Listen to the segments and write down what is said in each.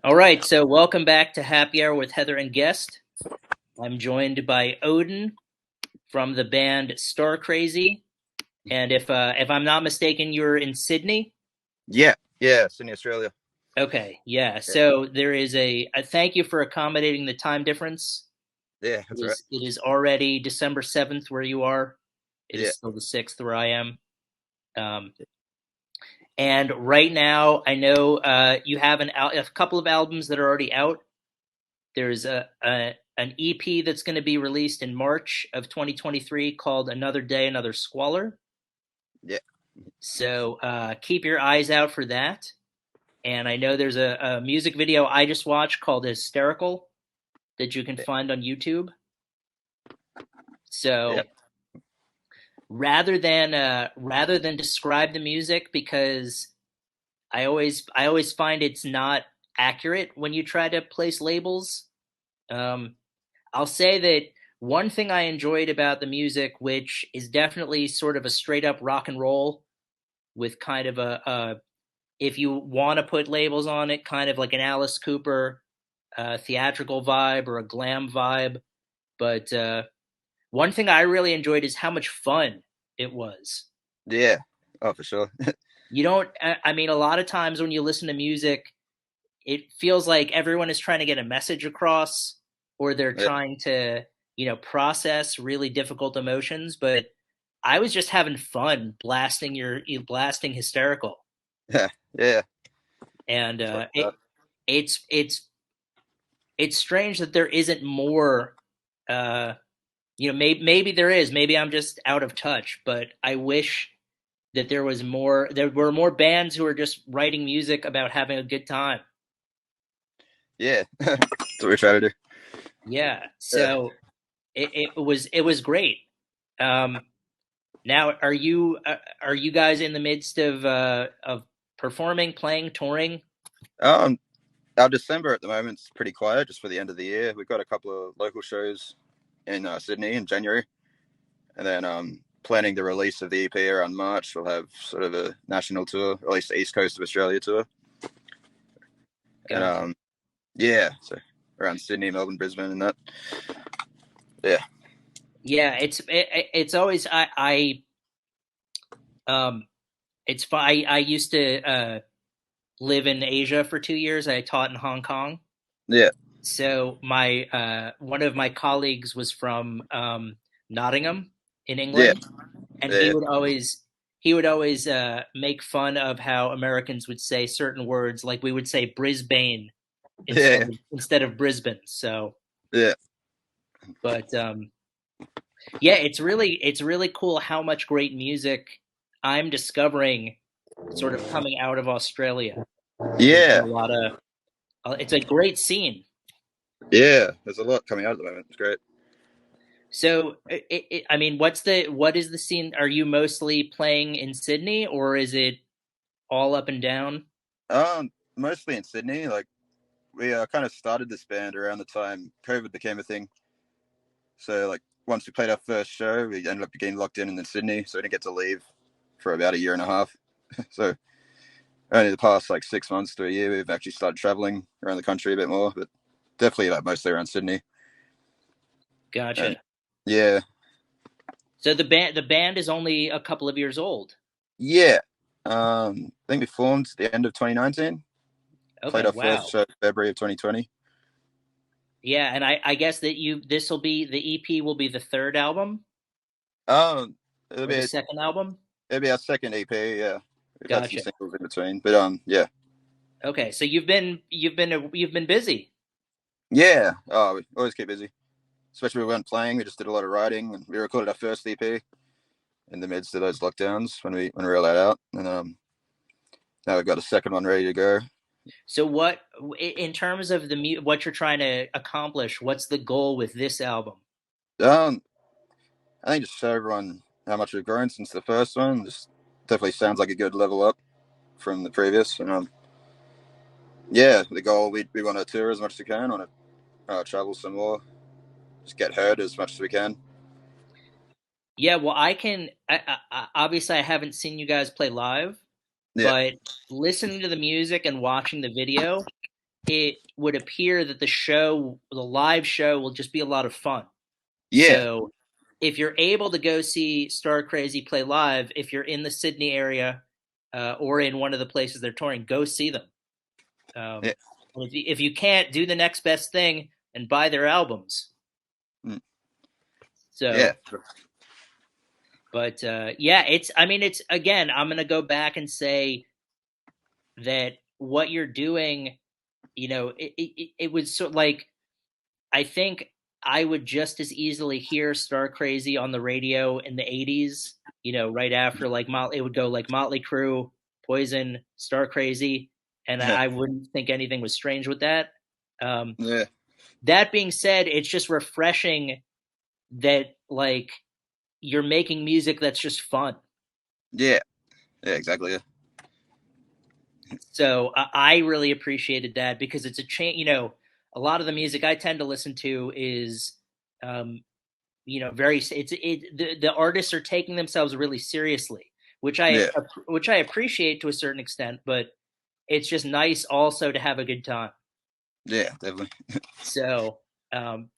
All right, so welcome back to Happy Hour with Heather and Guest. I'm joined by Odin from the band Starcrazy, and if I'm not mistaken, you're in Sydney. Yeah, Sydney, Australia. Okay, yeah. Yeah, So there is a thank you for accommodating the time difference. yeah, It that's right. is already December 7th where you are. It Yeah, is still the 6th where I am. Um, and right now, I know you have a couple of albums that are already out. There's an EP that's going to be released in March of 2023 called "Another Day, Another Squalor." yeah, So keep your eyes out for that. And I know there's a music video I just watched called "Hysterical" that you can yeah, find on YouTube. yeah, So rather than describe the music, because I always find it's not accurate when you try to place labels. Um, I'll say that one thing I enjoyed about the music, which is definitely sort of a straight up rock and roll with kind of if you want to put labels on it, kind of like an Alice Cooper theatrical vibe or a glam vibe. But one thing I really enjoyed is how much fun it was. yeah. Oh, for sure. You don't, I mean, a lot of times when you listen to music, it feels like everyone is trying to get a message across or they're Yeah, trying to process really difficult emotions, but I was just having fun blasting hysterical. yeah, yeah. And It's like that. it's it's strange that there isn't more. uh maybe there is, maybe I'm just out of touch, but I wish that there were more bands who are just writing music about having a good time. Yeah, that's what we try to do. Yeah, Yeah. so it was great. Um, now, are you guys in the midst of performing, playing, touring? Um, our December at the moment's pretty quiet, just for the end of the year. We've got a couple of local shows in Sydney in January, and then planning the release of the EP around March. We'll have sort of a national tour, or at least the East Coast of Australia tour, and Gotcha. yeah, so around Sydney, Melbourne, Brisbane, and that. Yeah, Yeah, it's always um it's fun. I used to live in Asia for 2 years. I taught in Hong Kong. yeah, So my one of my colleagues was from Nottingham in yeah, England, and yeah, he would always make fun of how Americans would say certain words, like we would say Brisbane yeah, instead of Brisbane. So, yeah. but yeah, it's really cool how much great music I'm discovering, sort of coming out of Australia. There's been Yeah, a lot of it's a great scene. yeah. There's a lot coming out at the moment. It's great. So, I mean, what is the scene? Are you mostly playing in Sydney, or is it all up and down? Mostly in Sydney. Like we kind of started this band around the time COVID became a thing. So like once we played our first show, we ended up getting locked in Sydney, so we didn't get to leave for about a year and a half. So only the past like 6 months to a year, we've actually started traveling around the country a bit more, but definitely like mostly around Sydney. And Gotcha. yeah, So the band is only a couple of years old. yeah. I think we formed at the end of 2019. Played Okay, our first wow. show February of 2020. Yeah, and I guess that you this will be the EP will be the third album Um, it'll or the be second album. it'll be our second EP. Yeah, we've had some Gotcha. singles in between, but yeah, Okay, so you've been busy. yeah. Oh, we always keep busy, especially when we weren't playing. We just did a lot of writing, and we recorded our first EP in the midst of those lockdowns when we were allowed out, and now we've got a second one ready to go. So what in terms of what you're trying to accomplish, what's the goal with this album? Um, I think just show everyone how much we've grown since the first one. Just definitely sounds like a good level up from the previous, and yeah, the goal we want to tour as much as we can, want to travel some more, just get heard as much as we can. Yeah, well, obviously I haven't seen you guys play live, Yeah, but listening to the music and watching the video, it would appear that the live show, will just be a lot of fun. Yeah, So if you're able to go see Starcrazy play live, if you're in the Sydney area or in one of the places they're touring, go see them. yeah, Um, if you can't, do the next best thing and buy their albums. mm, yeah, So, but yeah, it's. I mean, it's again. I'm gonna go back and say that what you're doing, it was so like I think I would just as easily hear Star Crazy on the radio in the 80s, right after like it would go like Motley Crue, Poison, Star Crazy, and yeah, I wouldn't think anything was strange with that. Um, yeah, that being said, it's just refreshing that like you're making music that's just fun. yeah, yeah, exactly. Yeah, So I really appreciated that because it's a change. A lot of the music I tend to listen to is um, very the artists are taking themselves really seriously, which i yeah, which I appreciate to a certain extent, but it's just nice also to have a good time. yeah, definitely. So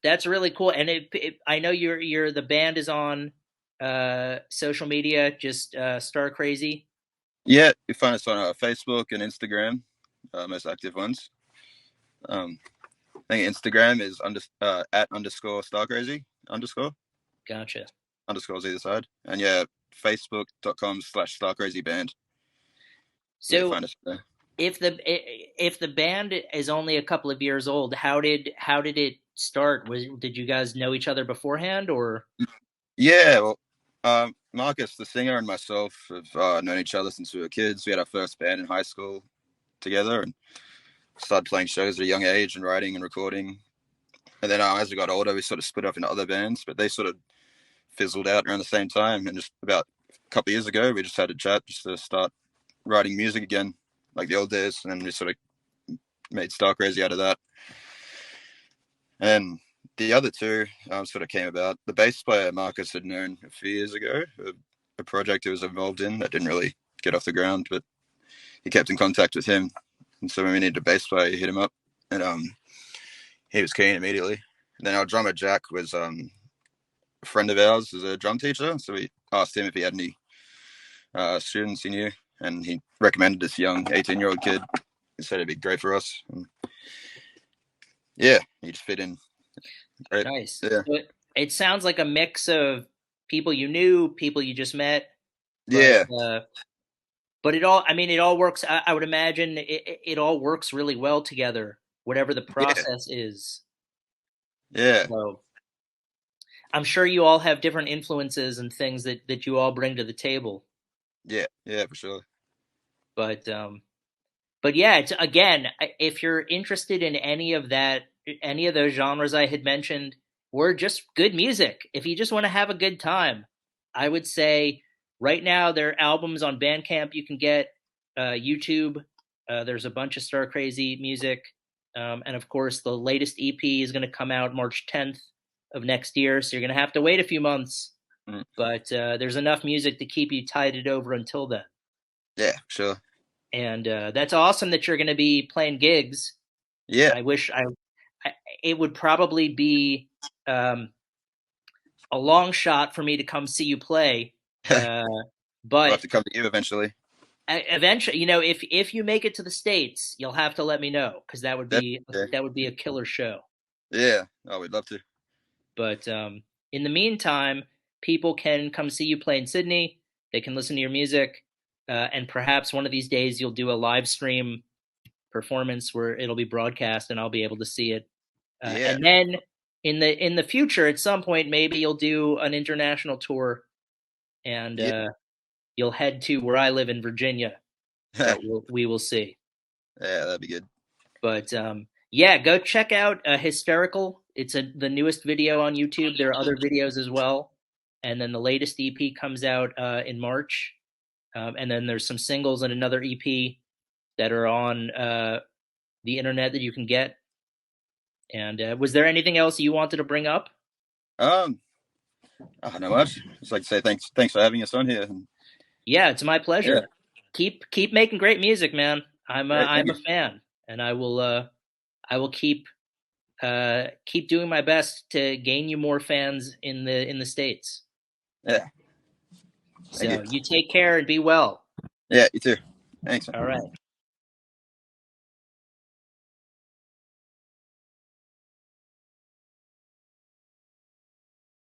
that's really cool. And I know the band is on social media, just Star Crazy. Yeah, you find us on Facebook and Instagram, most active ones. Um, I think Instagram is at underscore Starcrazy underscore Gotcha. underscores either side, and yeah, Facebook.com/StarCrazyBand. Yeah, So find us there. if the band is only a couple of years old, how did it start? Did you guys know each other beforehand, or Yeah, well, Marcus, the singer, and myself have known each other since we were kids. We had our first band in high school together and started playing shows at a young age and writing and recording. And then as we got older, we sort of split up into other bands, but they sort of fizzled out around the same time. And just about a couple of years ago, we just had a chat just to start writing music again, like the old days. And then we sort of made Star Crazy out of that. And the other two sort of came about. The bass player Marcus had known a few years ago, a project he was involved in that didn't really get off the ground, but he kept in contact with him. And so when we needed a bass player, he hit him up, and he was keen immediately. And then our drummer Jack was a friend of ours as a drum teacher, so we asked him if he had any students he knew, and he recommended this young 18-year-old kid. He said it'd be great for us. And yeah, he just fit in great. nice? Yeah, So it sounds like a mix of people you knew, people you just met, but yeah, it all. I mean, it all works. I would imagine it all works really well together, whatever the yeah, process is. yeah, So I'm sure you all have different influences and things that you all bring to the table. yeah, yeah, for sure. But yeah, it's again, if you're interested in any of those genres I had mentioned, or just good music, if you just want to have a good time, I would say right now there are albums on Bandcamp you can get, YouTube. There's a bunch of Star Crazy music, and of course the latest EP is going to come out March 10th of next year, so you're going to have to wait a few months. Mm. But there's enough music to keep you tided over until then. Yeah, sure. And that's awesome that you're going to be playing gigs. Yeah, I wish I it would probably be um, a long shot for me to come see you play, uh, we'll but have to come to you eventually. eventually, if you make it to the States, you'll have to let me know because Definitely. that would be a killer show. Yeah, oh, we'd love to. But in the meantime, people can come see you play in Sydney. They can listen to your music, and perhaps one of these days you'll do a live stream performance where it'll be broadcast and I'll be able to see it. Yeah, And then in the future, at some point, maybe you'll do an international tour and yeah, you'll head to where I live in Virginia. yeah, But we will see. that'd be good. But yeah, go check out Hysterical. It's the newest video on YouTube. There are other videos as well. And then the latest EP comes out in March. And then there's some singles and another EP that are on the internet that you can get. And was there anything else you wanted to bring up? Um, I don't know much. Just like to say thanks for having us on here. And Yeah, it's my yeah, pleasure. Keep making great music, man. I'm great, thank I'm you. a fan, and I will keep doing my best to gain you more fans in the States. Yeah, thank you. So you take care and be well. Yeah, you too. Thanks, man. All right.